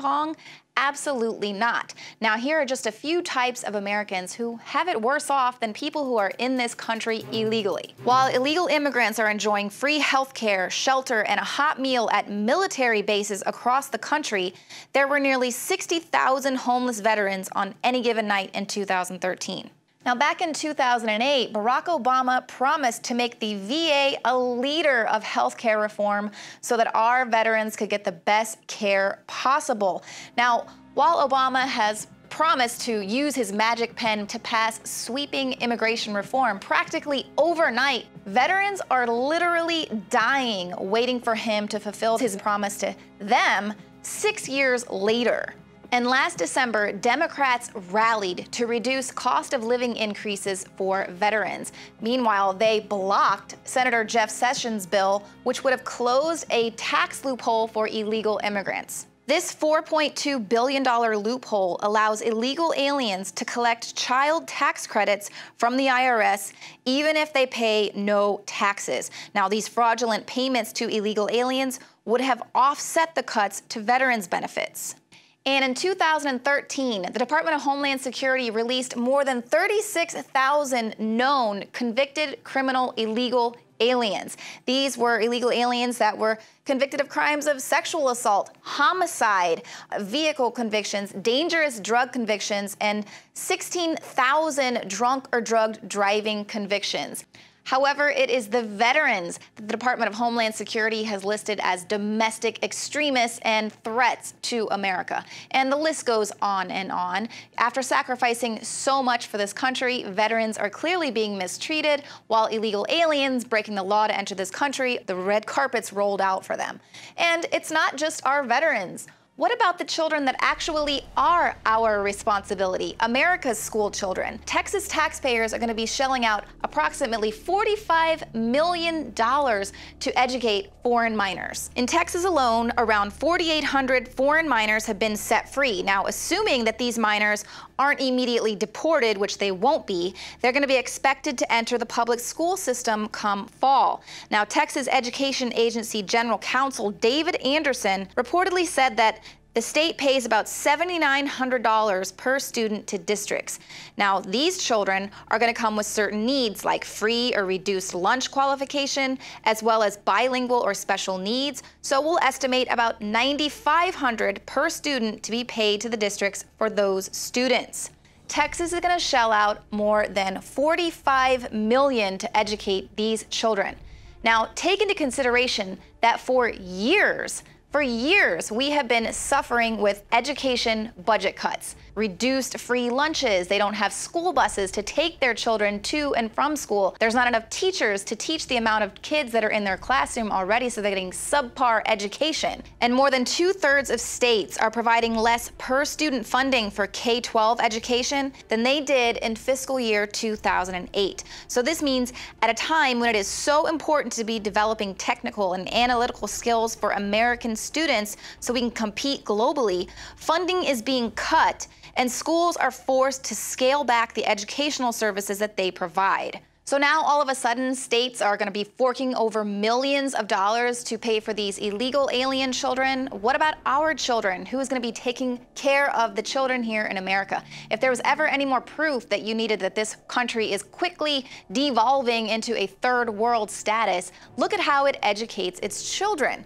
pong? Absolutely not. Now, here are just a few types of Americans who have it worse off than people who are in this country illegally. While illegal immigrants are enjoying free health care, shelter, and a hot meal at military bases across the country, there were nearly 60,000 homeless veterans on any given night in 2013. Now, back in 2008, Barack Obama promised to make the VA a leader of healthcare reform so that our veterans could get the best care possible. Now, while Obama has promised to use his magic pen to pass sweeping immigration reform practically overnight, veterans are literally dying waiting for him to fulfill his promise to them 6 years later. And last December, Democrats rallied to reduce cost of living increases for veterans. Meanwhile, they blocked Senator Jeff Sessions' bill, which would have closed a tax loophole for illegal immigrants. This $4.2 billion loophole allows illegal aliens to collect child tax credits from the IRS even if they pay no taxes. Now, these fraudulent payments to illegal aliens would have offset the cuts to veterans' benefits. And in 2013, the Department of Homeland Security released more than 36,000 known convicted criminal illegal aliens. These were illegal aliens that were convicted of crimes of sexual assault, homicide, vehicle convictions, dangerous drug convictions, and 16,000 drunk or drugged driving convictions. However, it is the veterans that the Department of Homeland Security has listed as domestic extremists and threats to America. And the list goes on and on. After sacrificing so much for this country, veterans are clearly being mistreated, while illegal aliens breaking the law to enter this country, the red carpet's rolled out for them. And it's not just our veterans. What about the children that actually are our responsibility, America's school children? Texas taxpayers are going to be shelling out approximately $45 million to educate foreign minors. In Texas alone, around 4,800 foreign minors have been set free. Now, assuming that these minors aren't immediately deported, which they won't be, they're going to be expected to enter the public school system come fall. Now, Texas Education Agency General Counsel David Anderson reportedly said that the state pays about $7,900 per student to districts. Now, these children are going to come with certain needs like free or reduced lunch qualification, as well as bilingual or special needs. So we'll estimate about $9,500 per student to be paid to the districts for those students. Texas is going to shell out more than $45 million to educate these children. Now, take into consideration that for years, we have been suffering with education budget cuts, reduced free lunches. They don't have school buses to take their children to and from school. There's not enough teachers to teach the amount of kids that are in their classroom already, so they're getting subpar education. And more than 2/3 of states are providing less per student funding for K-12 education than they did in fiscal year 2008. So this means at a time when it is so important to be developing technical and analytical skills for American students so we can compete globally, funding is being cut and schools are forced to scale back the educational services that they provide. So now all of a sudden states are going to be forking over millions of dollars to pay for these illegal alien children. What about our children? Who is going to be taking care of the children here in America? If there was ever any more proof that you needed that this country is quickly devolving into a third world status, look at how it educates its children.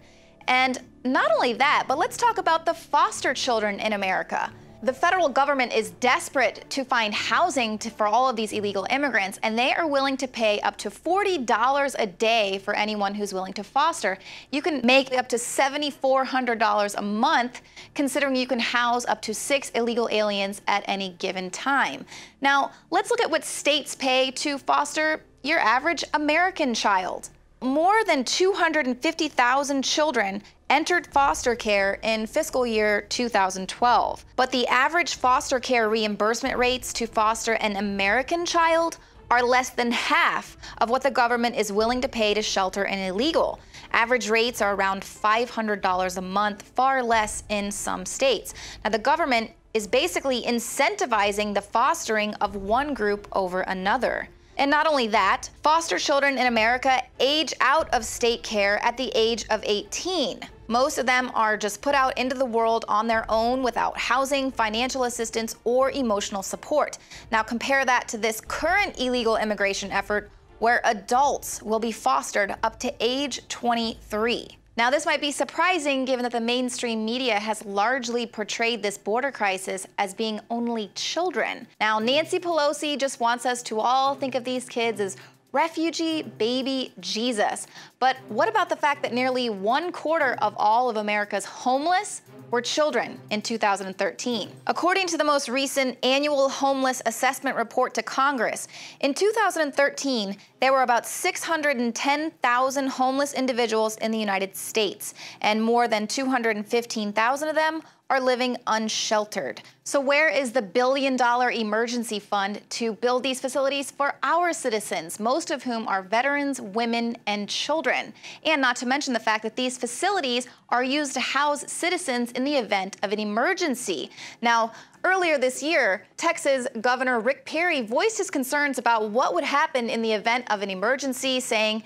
And not only that, but let's talk about the foster children in America. The federal government is desperate to find housing for all of these illegal immigrants, and they are willing to pay up to $40 a day for anyone who's willing to foster. You can make up to $7,400 a month, considering you can house up to 6 illegal aliens at any given time. Now, let's look at what states pay to foster your average American child. More than 250,000 children entered foster care in fiscal year 2012. But the average foster care reimbursement rates to foster an American child are less than half of what the government is willing to pay to shelter an illegal. Average rates are around $500 a month, far less in some states. Now, the government is basically incentivizing the fostering of one group over another. And not only that, foster children in America age out of state care at the age of 18. Most of them are just put out into the world on their own without housing, financial assistance, or emotional support. Now compare that to this current illegal immigration effort where adults will be fostered up to age 23. Now, this might be surprising given that the mainstream media has largely portrayed this border crisis as being only children. Now, Nancy Pelosi just wants us to all think of these kids as refugee baby Jesus. But what about the fact that nearly 1/4 of all of America's homeless were children in 2013? According to the most recent annual homeless assessment report to Congress, in 2013, there were about 610,000 homeless individuals in the United States, and more than 215,000 of them are living unsheltered. So where is the billion-dollar emergency fund to build these facilities for our citizens, most of whom are veterans, women, and children? And not to mention the fact that these facilities are used to house citizens in the event of an emergency. Now, earlier this year, Texas Governor Rick Perry voiced his concerns about what would happen in the event of an emergency, saying,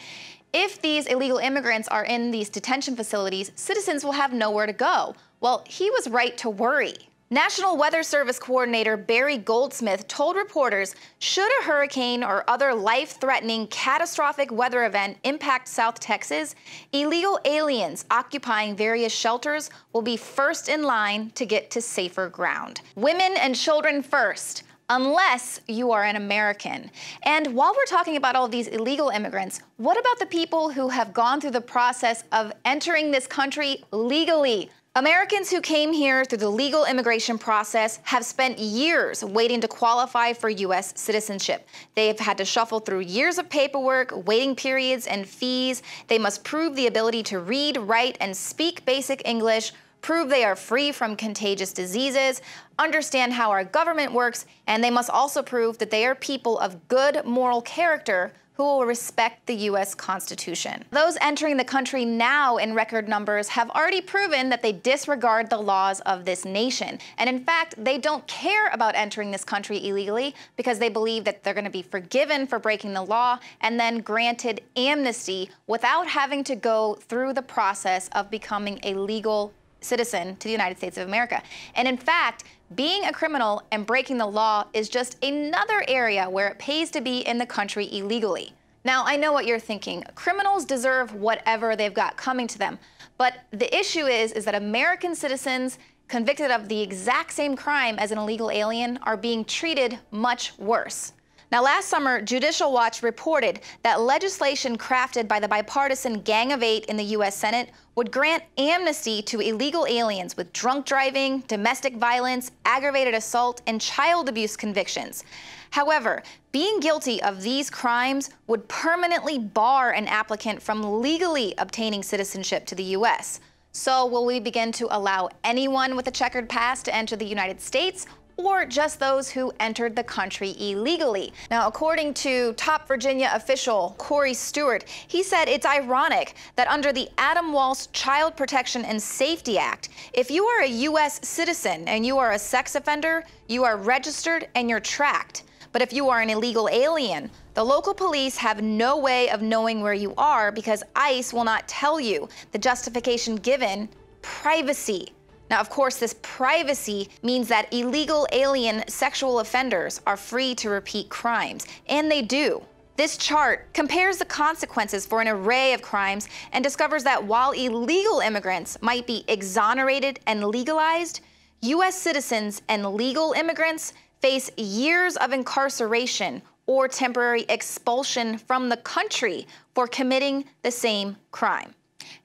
if these illegal immigrants are in these detention facilities, citizens will have nowhere to go. Well, he was right to worry. National Weather Service Coordinator Barry Goldsmith told reporters, should a hurricane or other life-threatening catastrophic weather event impact South Texas, illegal aliens occupying various shelters will be first in line to get to safer ground. Women and children first, unless you are an American. And while we're talking about all of these illegal immigrants, what about the people who have gone through the process of entering this country legally? Americans who came here through the legal immigration process have spent years waiting to qualify for U.S. citizenship. They've had to shuffle through years of paperwork, waiting periods, and fees. They must prove the ability to read, write, and speak basic English, prove they are free from contagious diseases, understand how our government works, and they must also prove that they are people of good moral character who will respect the U.S. Constitution. Those entering the country now in record numbers have already proven that they disregard the laws of this nation. And in fact, they don't care about entering this country illegally because they believe that they're going to be forgiven for breaking the law and then granted amnesty without having to go through the process of becoming a legal citizen to the United States of America. And in fact, being a criminal and breaking the law is just another area where it pays to be in the country illegally. Now, I know what you're thinking. Criminals deserve whatever they've got coming to them. But the issue is that American citizens convicted of the exact same crime as an illegal alien are being treated much worse. Now, last summer, Judicial Watch reported that legislation crafted by the bipartisan Gang of Eight in the U.S. Senate would grant amnesty to illegal aliens with drunk driving, domestic violence, aggravated assault, and child abuse convictions. However, being guilty of these crimes would permanently bar an applicant from legally obtaining citizenship to the U.S. So will we begin to allow anyone with a checkered past to enter the United States, or just those who entered the country illegally? Now, according to top Virginia official Corey Stewart, he said it's ironic that under the Adam Walsh Child Protection and Safety Act, if you are a U.S. citizen and you are a sex offender, you are registered and you're tracked. But if you are an illegal alien, the local police have no way of knowing where you are because ICE will not tell you. The justification given, privacy. Now, of course, this privacy means that illegal alien sexual offenders are free to repeat crimes, and they do. This chart compares the consequences for an array of crimes and discovers that while illegal immigrants might be exonerated and legalized, U.S. citizens and legal immigrants face years of incarceration or temporary expulsion from the country for committing the same crime.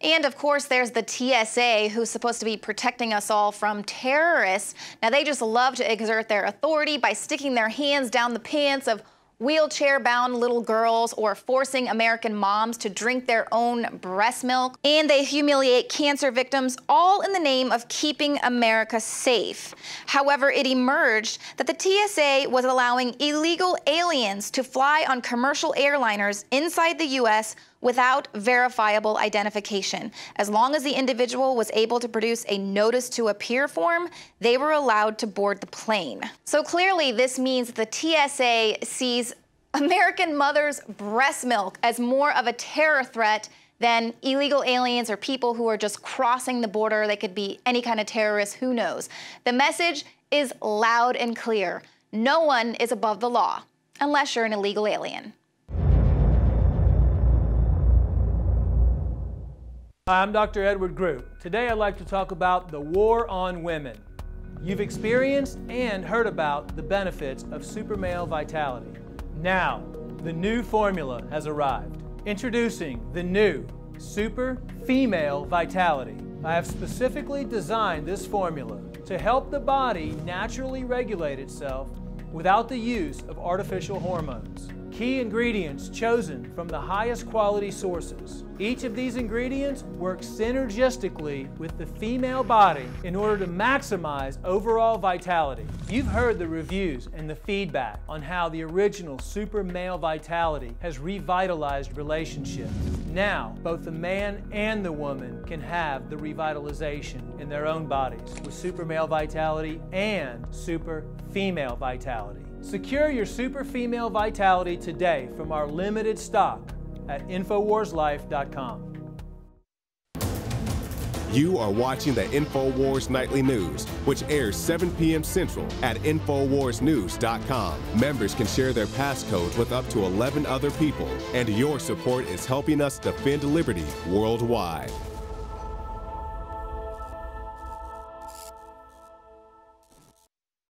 And of course, there's the TSA, who's supposed to be protecting us all from terrorists. Now, they just love to exert their authority by sticking their hands down the pants of wheelchair-bound little girls or forcing American moms to drink their own breast milk. And they humiliate cancer victims, all in the name of keeping America safe. However, it emerged that the TSA was allowing illegal aliens to fly on commercial airliners inside the U.S. without verifiable identification. As long as the individual was able to produce a notice to appear form, they were allowed to board the plane. So clearly, this means that the TSA sees American mothers' breast milk as more of a terror threat than illegal aliens or people who are just crossing the border. They could be any kind of terrorist, who knows. The message is loud and clear. No one is above the law, unless you're an illegal alien. Hi, I'm Dr. Edward Group. Today I'd like to talk about the war on women. You've experienced and heard about the benefits of super male vitality. Now, the new formula has arrived. Introducing the new Super Female Vitality. I have specifically designed this formula to help the body naturally regulate itself without the use of artificial hormones. Key ingredients chosen from the highest quality sources. Each of these ingredients works synergistically with the female body in order to maximize overall vitality. You've heard the reviews and the feedback on how the original Super Male Vitality has revitalized relationships. Now, both the man and the woman can have the revitalization in their own bodies with Super Male Vitality and Super Female Vitality. Secure your Super Female Vitality today from our limited stock at InfoWarsLife.com. You are watching the InfoWars Nightly News, which airs 7 p.m. Central at InfoWarsNews.com. Members can share their passcodes with up to 11 other people, and your support is helping us defend liberty worldwide.